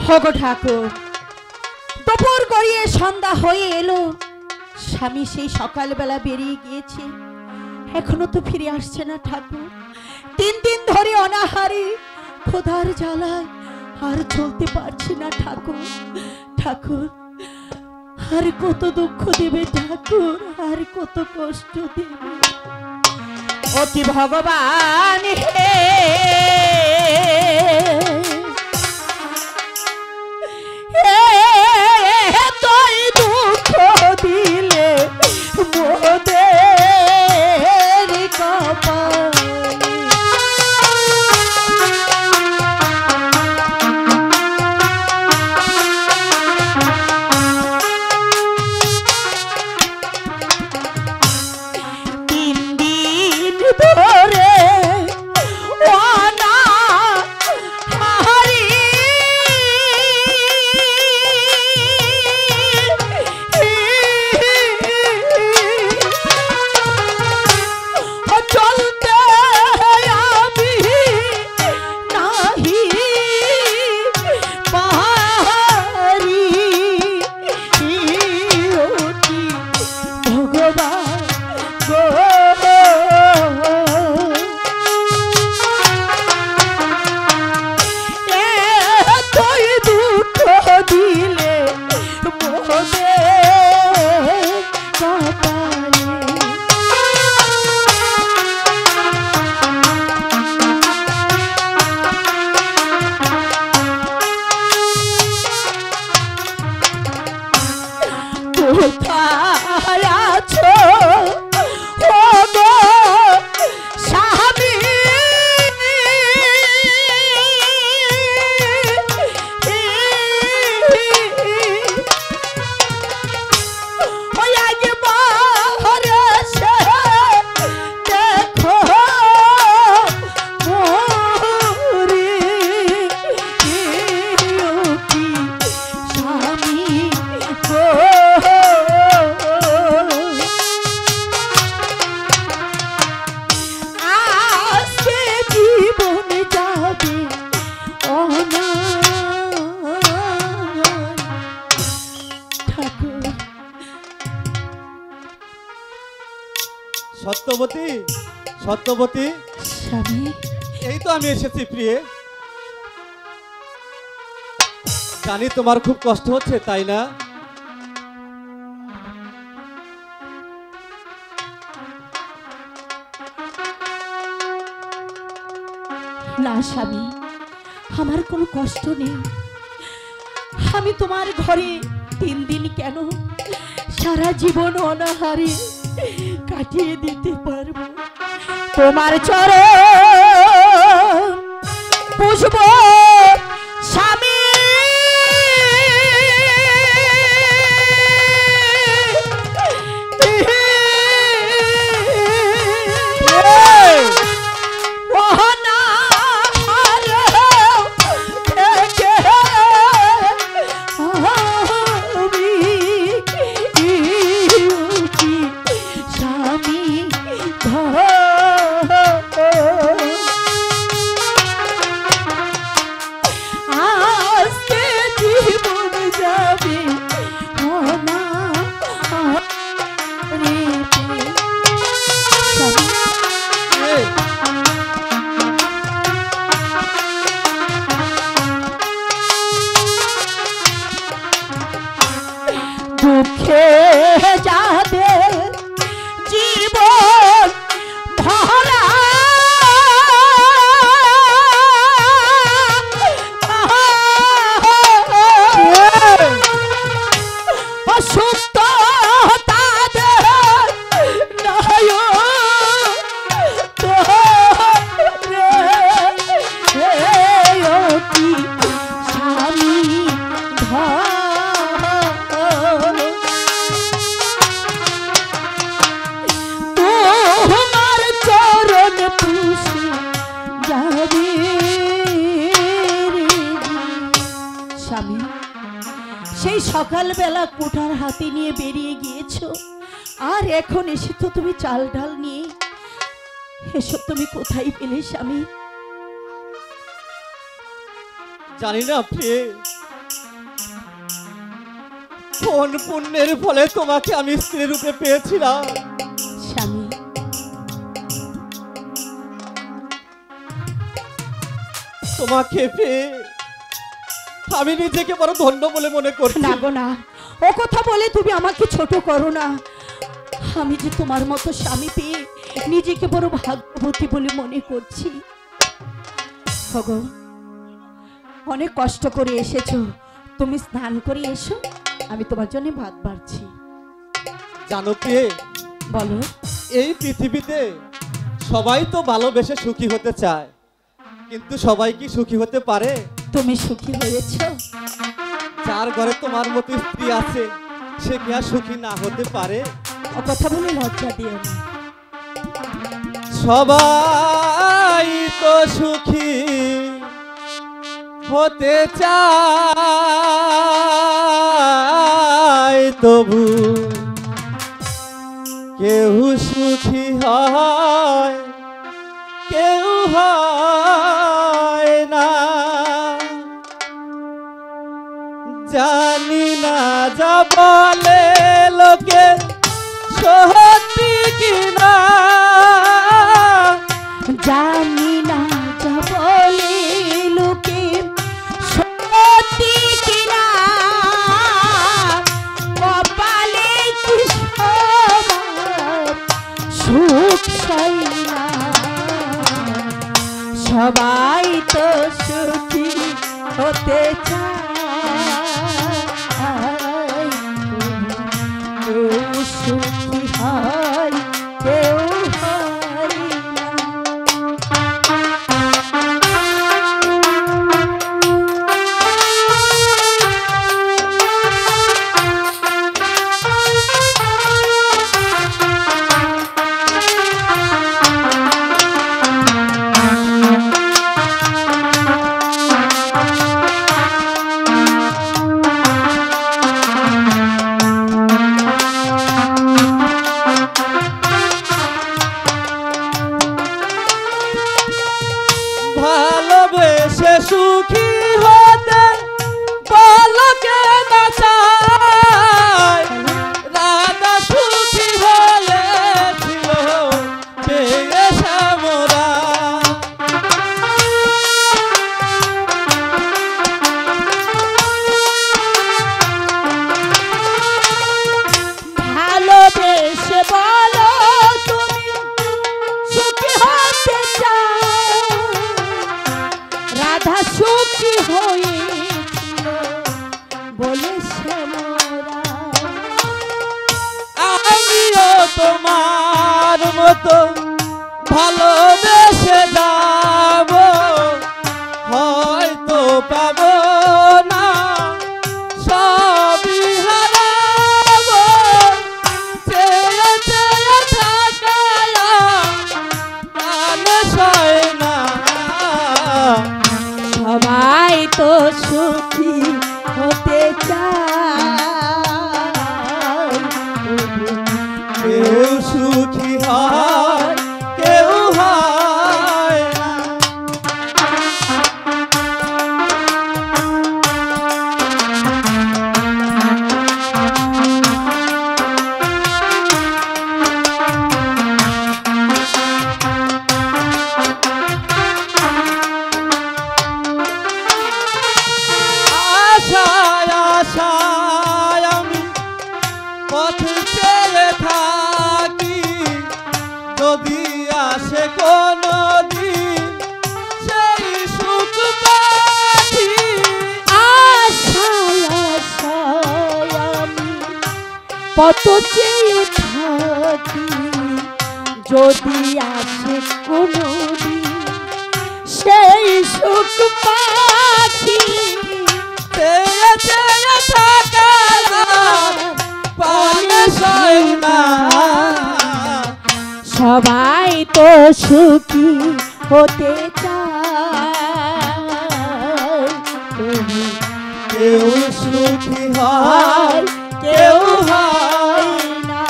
হগো ঠাকুর, দুপুর গড়িয়ে সন্ধ্যা হয়ে এলো, স্বামী সেই সকালবেলা বেরিয়ে গিয়েছে, এখনো তো ফিরে আসছে না ঠাকুর। 3 দিন ধরে অনাহারে খোদার জ্বালায় আর চলতে পারছি না ঠাকুর। ঠাকুর আর কত দুঃখ দেবে ঠাকুর, আর কত কষ্ট দেবে। অতি ভগবান হে, তুই দুঃখ দিলে মোদের কপালে। সত্যবতী, সত্যবতী, স্বামী এই তো আমি এসেছি প্রিয়ে। জানি তোমার খুব কষ্ট হচ্ছে, তাই না? না স্বামী, আমার কোনো কষ্ট নেই। আমি তোমার ঘরে 3 দিন কেন, সারা জীবন অনাহারে কাটিয়ে দিতে পারবো। তোমার চরণ পুষ্প স্বামী, দুঃখে যাদের জীবন ভরা, অসুস্থ তাদের স্বামী স্বামী, সেই সকালবেলা কোঠার হাতে নিয়ে বেরিয়ে গিয়েছো, আর এখন এসে তো তুমি চাল ডাল নিয়ে, এসব তুমি কোথায় পেলে স্বামী? জানি না প্রিয়ে, কোন পুণ্যের ফলে তোমাকে আমি স্ত্রী রূপে পেয়েছিলাম। স্বামী, তোমাকে পেয়ে আমি নিজেকে বড় ধন্য বলে মনে করছি। না গো না, ও কথা বলে তুমি আমাকে ছোট করো না। আমি যে তোমার মতো স্বামী পেয়ে নিজেকে বড় ভাগ্যবতী বলে মনে করছি। ওগো, অনেক কষ্ট করে এসেছো, তুমি স্নান করে এসো, আমি তোমার জন্য ভাত বাড়ছি। জানো প্রিয়ে, বলো। এই পৃথিবীতে সবাই তো ভালোবেসে সুখী হতে চায়, কিন্তু সবাই কি সুখী হতে পারে? তুমি সুখী হয়েছো? যার ঘরে তোমার মতো স্ত্রী আছে সে কি আর সুখী না হতে পারে? ও কথা বলে লজ্জা দিও না। সবাই তো সুখী হতে চায়, তবু কেউ সুখী হয় কেউ হয় না। জানি না যা বলে লোকে সত্যি কিনা, জানি না যা বলে লোকে সত্যি কিনা, কপালে কি সবার সুখ চাই না। সবাই তো সুখী হতে চায়, কেউ সুখী হয় কেউ হয় না। ভালোবেসে সুখী হতে বলকে না চায়, রাধা সুখী হয়েছিল পেয়ে শ্যামরা। ভালোবেসে বলো তুমি সুখী হতে চাও, রাধা সুখী হয়েছিল বলে শ্যামরা। আমিও তোমার মতো ভালোবেসে যাব, হয়তো পাবো না সবই হারাবো, চেয়ে চেয়ে থাকায়া কানে সয় না। সবাই তো সুখী হতে চায়, কেউ সুখী হয় কেউ হয় না। আশায় আশায় আমি পথ চেয়ে থাকি, যদি আসে কোনো দিন সেই সুখ পাখি। আশায় আশায় আমি কত চেয়ে থাকি, যদি আসে কোনো দিন সেই সুখ পাখি। চেয়ে চেয়ে থাকার পানে সয় না। সবাই তো সুখী হতে চায়, কেউ সুখী হয় কেউ হয় না।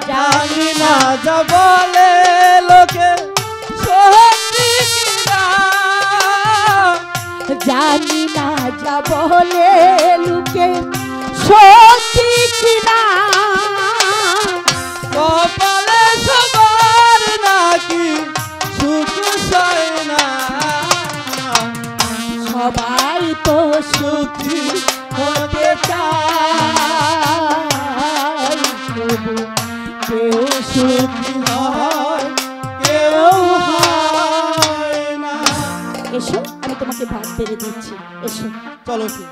জানি না যা বলে লোকে সত্যি কিনা, জানি না যা বলে লোকে সত্যি কিনা কপালে সবার নাকি সুখ হয় না, সবাই তো সুখী হতে চায়, তবু কেউ সুখী হয় কেউ হয় না। এসো আমি তোমাকে ভাত বেড়ে দিচ্ছি, এসো। চলো কি